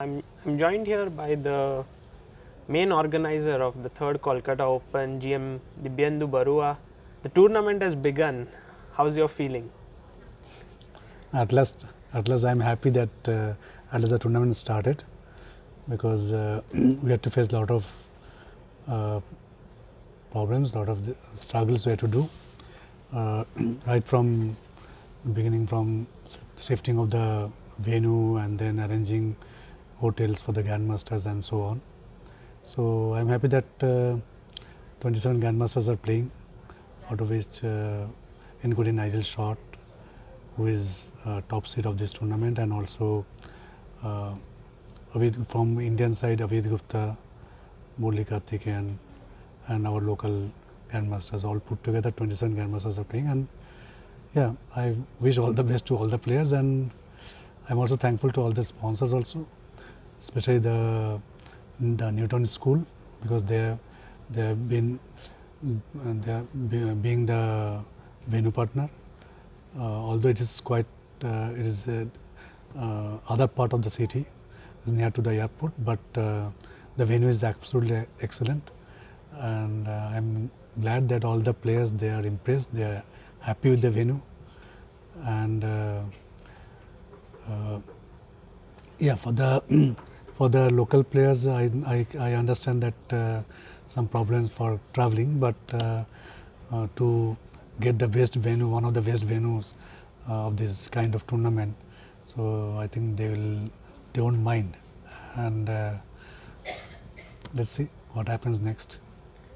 I'm joined here by the main organizer of the third Kolkata Open, GM Dibyendu Barua. The tournament has begun. How's your feeling? At last, I'm happy that at last the tournament started because we had to face a lot of uh, problems, lot of struggles we had to do right from beginning, from shifting of the venue and then arranging hotels for the grandmasters and so on. So I'm happy that 27 grandmasters are playing, out of which including Nigel Short, who is top seed of this tournament, and also from Indian side Avid Gupta, Murli Karthikeyan, and our local grandmasters all put together. 27 grandmasters are playing, and yeah, I wish all the best to all the players, and I'm also thankful to all the sponsors also, especially the Newton School, because they have been being the venue partner. Although it is quite it is other part of the city, is near to the airport, but the venue is absolutely excellent, and I'm glad that all the players, they are impressed, they are happy with the venue, and yeah, for the for the local players, I understand that some problems for traveling, but to get the best venue, one of the best venues of this kind of tournament, so I think they won't mind, and let's see what happens next.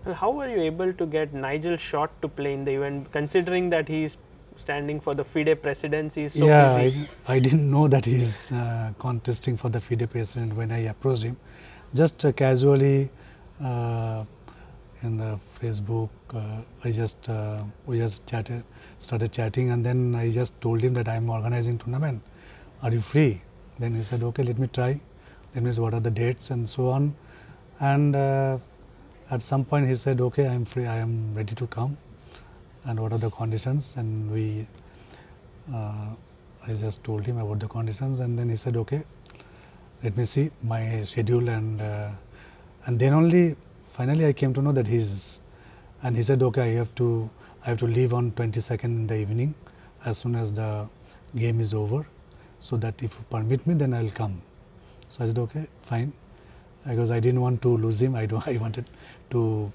Well, how were you able to get Nigel Short to play in the event, considering that he's standing for the FIDE presidency? So Yeah, busy. I didn't know that he is contesting for the FIDE president when I approached him. Just casually in the Facebook, we just started chatting, and then I just told him that I am organizing tournament. Are you free? Then he said, okay, let me try. Let me see what are the dates and so on. And at some point he said, okay, I am free. I am ready to come. And what are the conditions? And I just told him about the conditions, and then he said, okay, let me see my schedule, and then only finally I came to know that and he said, okay, I have to leave on 22nd in the evening as soon as the game is over, so that if you permit me, then I'll come. So I said, okay, fine, because I didn't want to lose him. I wanted to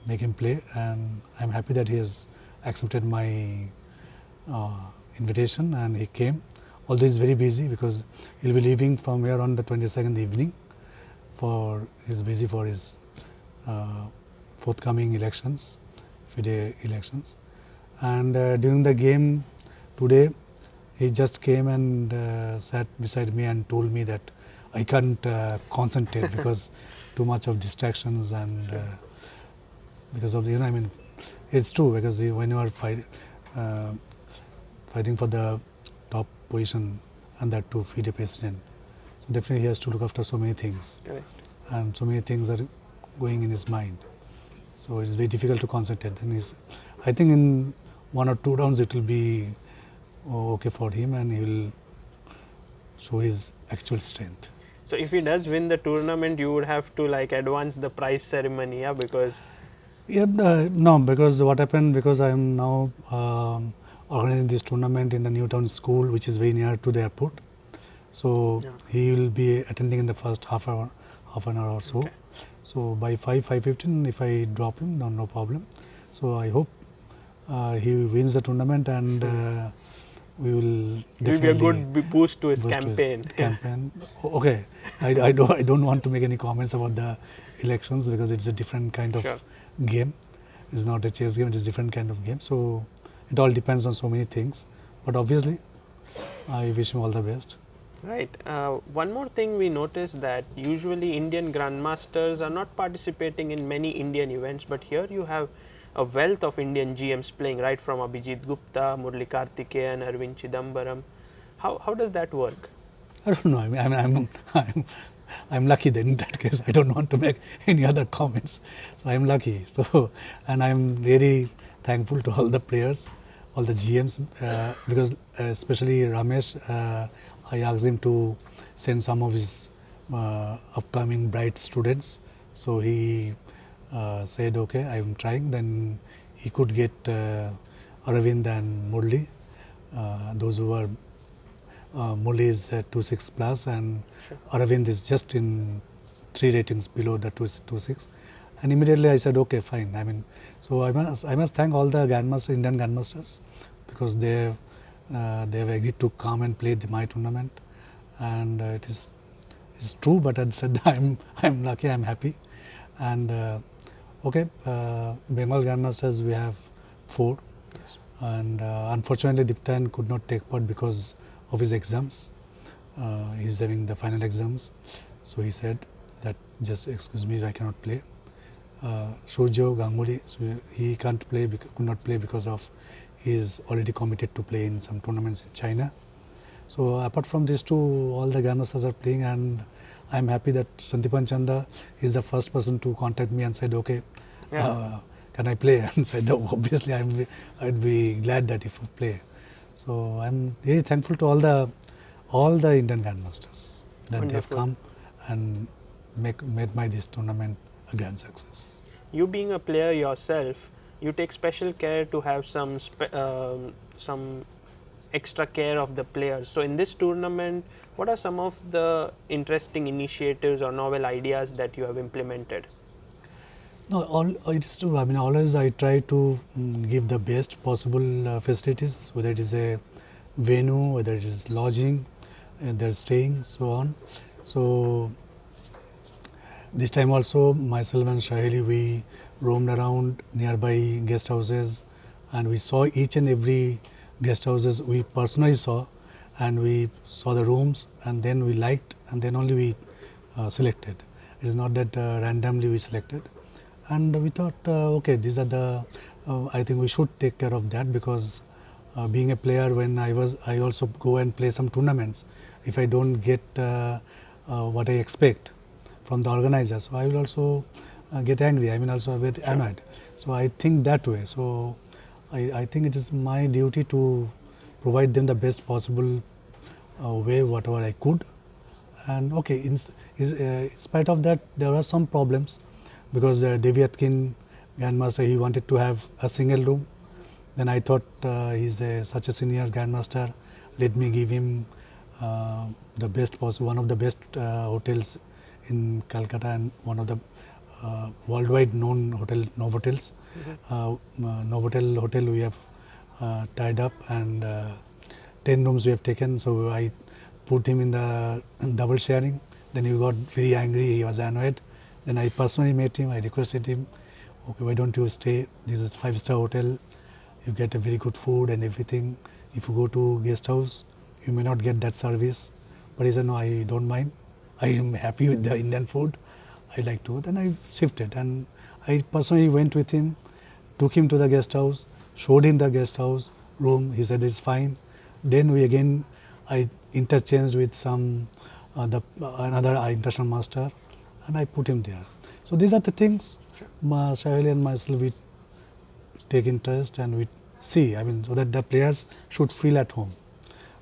make him play, and I'm happy that he has accepted my invitation and he came. Although he's very busy because he'll be leaving from here on the 22nd evening, he's busy for his forthcoming elections, FIDE elections. And during the game today, he just came and sat beside me and told me that I can't concentrate because too much of distractions, and because of I mean, it's true, because when you are fighting for the top position, and that too FIDE president, so definitely he has to look after so many things. Correct. And so many things are going in his mind, so it's very difficult to concentrate. And I think in 1 or 2 rounds it will be okay for him, and he will show his actual strength. So if he does win the tournament, you would have to like advance the prize ceremony, yeah, because Yeah, no, because what happened, because I am now organizing this tournament in the Newtown School, which is very near to the airport. So yeah. he will be attending in the first half an hour or so. Okay. So by 5:15, if I drop him, no problem. So I hope he wins the tournament, and we will It will be a good boost to his boost to his campaign. campaign. Okay, I don't want to make any comments about the elections, because it's a different kind of Sure. game. It's not a chess game, it is different kind of game. So it all depends on so many things. But obviously, I wish him all the best. Right. One more thing we noticed, that usually Indian grandmasters are not participating in many Indian events, but here you have a wealth of Indian GMs playing, right from Abhijit Gupta, Murli Karthikeyan, Arvind Chidambaram. How does that work? I don't know. I mean, I'm lucky then in that case. I don't want to make any other comments. So I'm lucky. So, and I'm very thankful to all the players all the GMs because especially Ramesh, I asked him to send some of his upcoming bright students. So he said, okay, I'm trying. Then he could get Aravind and Murli, those who are Murli is 2.6 plus and Sure. Aravind is just in 3 ratings below the 2.6. And immediately I said, okay, fine. I mean, so I must thank all the grandmasters, Indian grandmasters, because they have agreed to come and play my tournament, and it's true. But I said I'm lucky, I'm happy, and okay, Bengal grandmasters we have 4, Yes. and unfortunately Diptan could not take part because of his exams. He's having the final exams, so he said that just excuse me, I cannot play. Surjo Ganguly, so he can't play, could not play because of he is already committed to play in some tournaments in China. So apart from these two, all the grandmasters are playing, and I am happy that Sandipan Chanda is the first person to contact me and said, okay, Yeah. can I play? And said, no, obviously I'd be glad that if you play. So I'm very thankful to all the Indian grandmasters that they've Wonderful. come and made my this tournament a grand success. You being a player yourself, you take special care to have some extra care of the players. So in this tournament, what are some of the interesting initiatives or novel ideas that you have implemented? No, it is true. I mean, always I try to give the best possible facilities, whether it is a venue, whether it is lodging, and they're staying, so on. So this time also, myself and Shahili, we roamed around nearby guest houses, and we saw each and every guest houses we personally saw, and we saw the rooms, and then we liked, and then only we selected. It is not that randomly we selected, and we thought, okay, these are the. I think we should take care of that because being a player, when I also go and play some tournaments. If I don't get what I expect from the organizer, so I will also get angry. I mean, also get annoyed. So I think that way. So I think it is my duty to provide them the best possible way, whatever I could. And okay, in spite of that, there are some problems because Devi Atkin, Grandmaster, he wanted to have a single room. Then I thought he's such a senior Grandmaster. Let me give him the best possible, one of the best hotels in Calcutta and one of the worldwide known Novotels. Novotel hotel we have tied up and 10 rooms we have taken. So I put him in the double sharing. Then he got very angry. He was annoyed. Then I personally met him. I requested him, okay, why don't you stay? This is 5-star hotel. You get a very good food and everything. If you go to guest house, you may not get that service. But he said, no, I don't mind. I am happy with the Indian food. I like to. Then I shifted and I personally went with him, took him to the guest house, showed him the guest house room. He said it's fine. Then we again, I interchanged with some another international master, and I put him there. So these are the things. Shahil and myself we take interest and we see. I mean, so that the players should feel at home.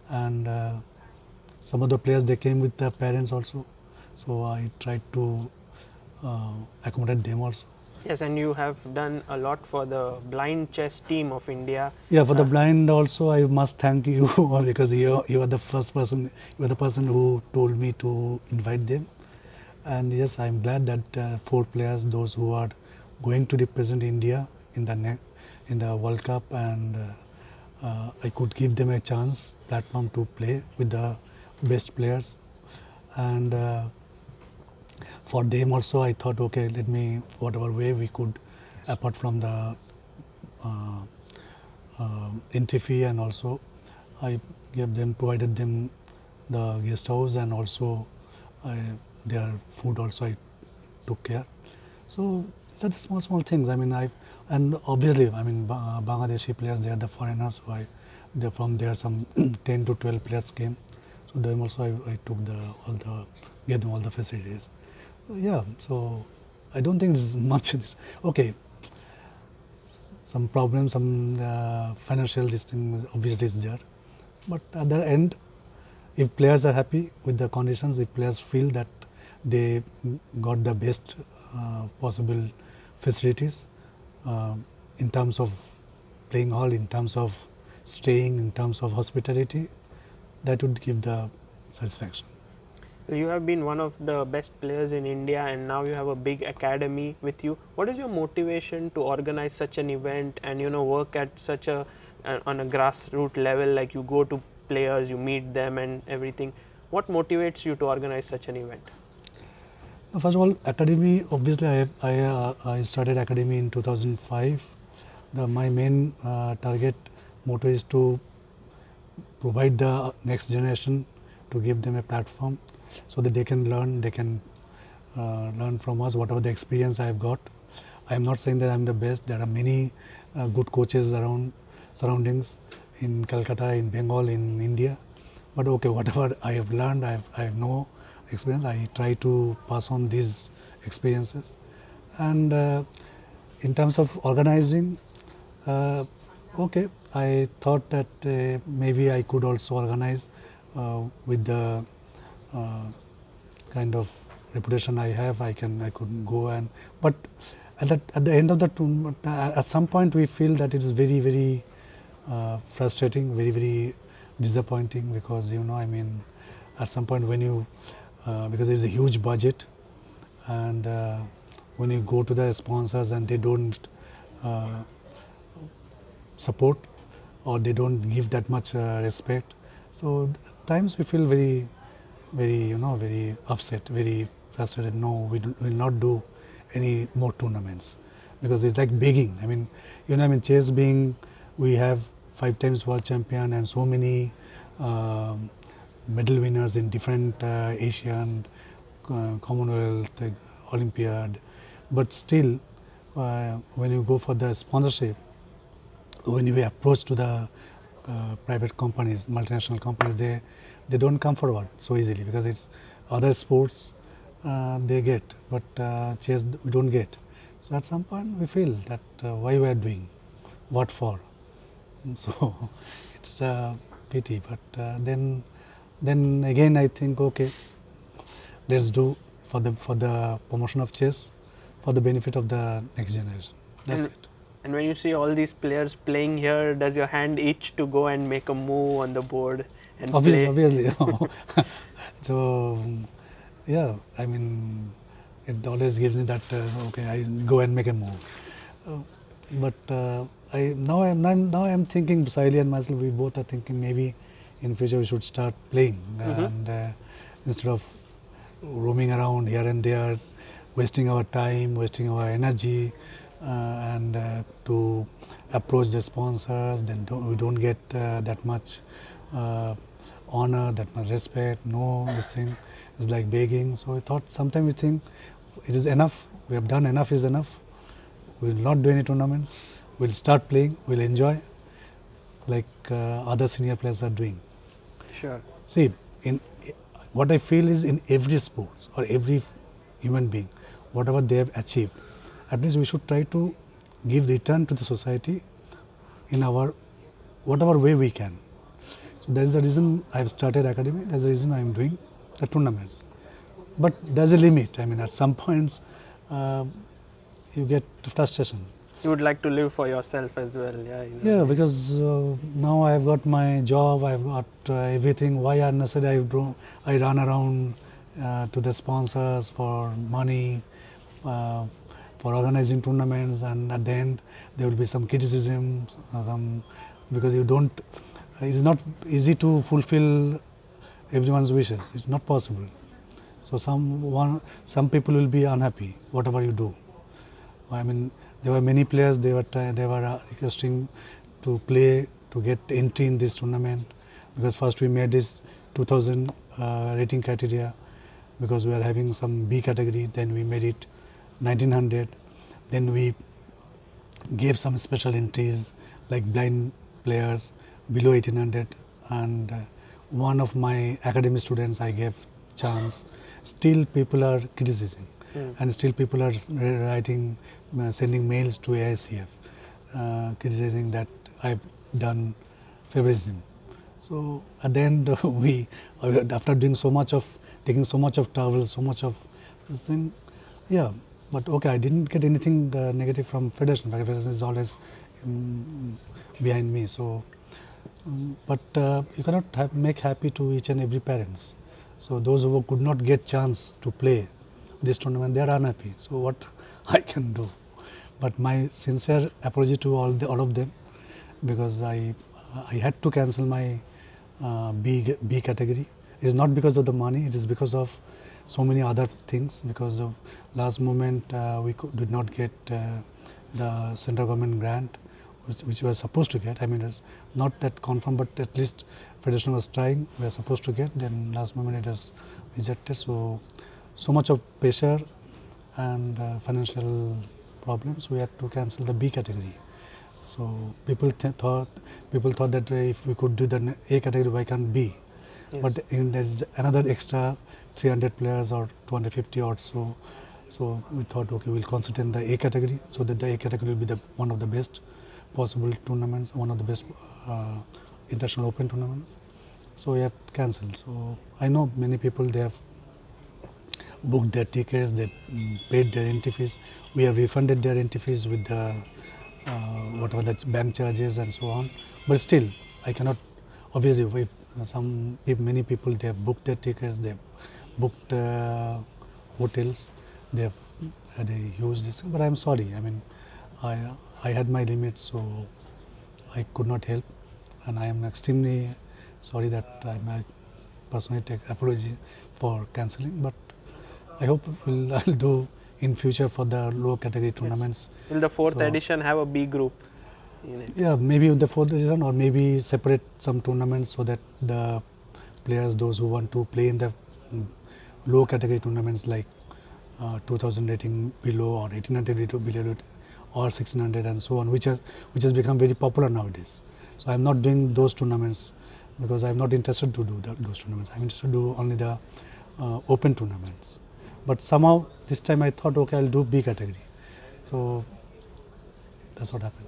And some of the players they came with their parents also. So I tried to accommodate them also. Yes, and you have done a lot for the blind chess team of India. Yeah, for the blind also, I must thank you because you are the first person, you are the person who told me to invite them. And yes, I'm glad that 4 players, those who are going to represent India in in the World Cup, and I could give them a chance, platform to play with the best players. And for them also, I thought, okay, let me whatever way we could, apart from the uh, entry fee, and also I provided them the guest house, and also I, their food also I took care. So such small things. I mean, and obviously, I mean, Bangladeshi players, they are the foreigners. So they're from there. Some 10 to 12 players came. So them also I took gave them all the facilities. So, yeah. So I don't think it's much. Okay. some problems, some financial this thing obviously is there. But at the end, if players are happy with the conditions, if players feel that they got the best possible facilities in terms of playing hall, in terms of staying, in terms of hospitality, that would give the satisfaction. You have been one of the best players in India, and now you have a big academy with you. What is your motivation to organize such an event and work at such a on a grassroots level? Like, you go to players, you meet them, and everything. What motivates you to organize such an event? Now, first of all, academy. Obviously, I started academy in 2005. My main target motto is to provide the next generation, to give them a platform so that they can learn, they can learn from us whatever the experience I have got. I am not saying that I am the best. There are many good coaches around surroundings in Calcutta, in Bengal, in India. But okay, whatever I have learned, I have no experience. I try to pass on these experiences. And in terms of organizing, uh, okay, I thought that maybe I could also organize with the uh, kind of reputation I have. I could go and, but at the end of the tournament, at some point we feel that it is very frustrating, very disappointing, because I mean, at some point when you because there is a huge budget, and when you go to the sponsors and they don't uh, support, or they don't give that much respect, so at times we feel very upset, very frustrated. No, we will not do any more tournaments, because it's like begging. I mean, I mean, chess being, we have 5 times world champion and so many medal winners in different Asian, Commonwealth, Olympiad, but still, when you go for the sponsorship, when you approach to the private companies, multinational companies, they don't come forward so easily, because it's other sports they get, but chess we don't get. So at some point we feel that why we are doing, what for? So it's a pity, but then again I think, okay, let's do for the promotion of chess, for the benefit of the next generation. That's And it. and when you see all these players playing here, does your hand itch to go and make a move on the board and Obviously, play? obviously. So yeah, I mean, it always gives me that okay, I go and make a move. Uh, but now I'm thinking, Saili and myself, we both are thinking maybe in future we should start playing, and instead of roaming around here and there, wasting our time, wasting our energy, and to approach the sponsors, then we don't get that much honor, that much respect. No, this thing is like begging. So I thought, sometimes we think it is enough. We have done enough is enough. We will not do any tournaments. We'll start playing. We'll enjoy like other senior players are doing. Sure. See, in what I feel is, in every sports or every human being, whatever they have achieved, at least we should try to give return to the society in our whatever way we can. So that is the reason I have started academy. That's the reason I am doing the tournaments. But there's a limit. I mean, at some points, uh, you get frustration. You would like to live for yourself as well, yeah. Yeah, because now I have got my job, I have got everything. Why unnecessarily I run around to the sponsors for money, uh, for organizing tournaments, and at the end there will be some criticism, some, because you don't. It is not easy to fulfill everyone's wishes. It's not possible. So some people will be unhappy whatever you do. I mean, there were many players. They were requesting to play, to get entry in this tournament, because first we made this 2000 rating criteria, because we are having some B category. Then we made it 1900. Then we gave some special entries like blind players below 1800, and one of my academy students I gave chance. Still people are criticizing, and still people are writing, sending mails to AICF, criticizing that I've done favoritism. So at the end, after doing so much of, taking so much of travel, so much of this thing, yeah. But okay, I didn't get anything negative from federation. Federation is always behind me. So, but you cannot make happy to each and every parents. So those who could not get chance to play this tournament, they are unhappy. So what I can do? But my sincere apology to all of them, because I had to cancel my B category. It is not because of the money, it is because of so many other things. Because of last moment we did not get the central government grant which we were supposed to get. I mean, it's not that confirmed, but at least federation was trying. We were supposed to get. Then last moment it was rejected. So much of pressure and financial problems. We had to cancel the B category. So people thought that if we could do the A category, why can't B? Yes. But there's another extra 300 players or 250 or so. So we thought, okay, we'll concentrate in the A category, so that the A category will be one of the best possible tournaments, one of the best international open tournaments. So we had cancelled. So I know many people, they have booked their tickets, they paid their entry fees. We have refunded their entry fees with the whatever the bank charges and so on. But still, I cannot. Obviously, if many people, they have booked their tickets, they have booked hotels, they have had a huge distance. But I am sorry. I mean, I had my limits, so I could not help, and I am extremely sorry that I might personally take apology for cancelling. But I hope I'll do in future for the low category tournaments. Will the fourth So, edition have a B group in it? yeah, maybe in the fourth edition, or maybe separate some tournaments so that the players, those who want to play in the low category tournaments like 2000 rating below or 1800 rating below or 1600 and so on, which has become very popular nowadays. So I am not doing those tournaments because I am not interested to do those tournaments. I am interested to do only the open tournaments. But somehow this time I thought, okay, I'll do B category. So that's what happened.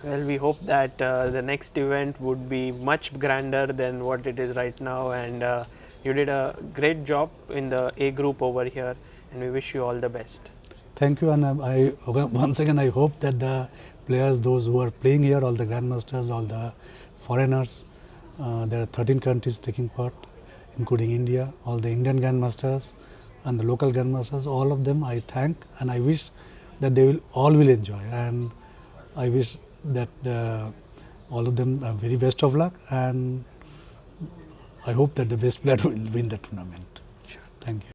Well, we hope that the next event would be much grander than what it is right now, and you did a great job in the A group over here, and we wish you all the best. Thank you, and once again I hope that the players, those who are playing here, all the grandmasters, all the foreigners, there are 13 countries taking part, including India, all the Indian grandmasters and the local grandmasters, all of them I thank, and I wish that they all will enjoy, and I wish that all of them are very best of luck, and I hope that the best player will win the tournament. Sure. Thank you.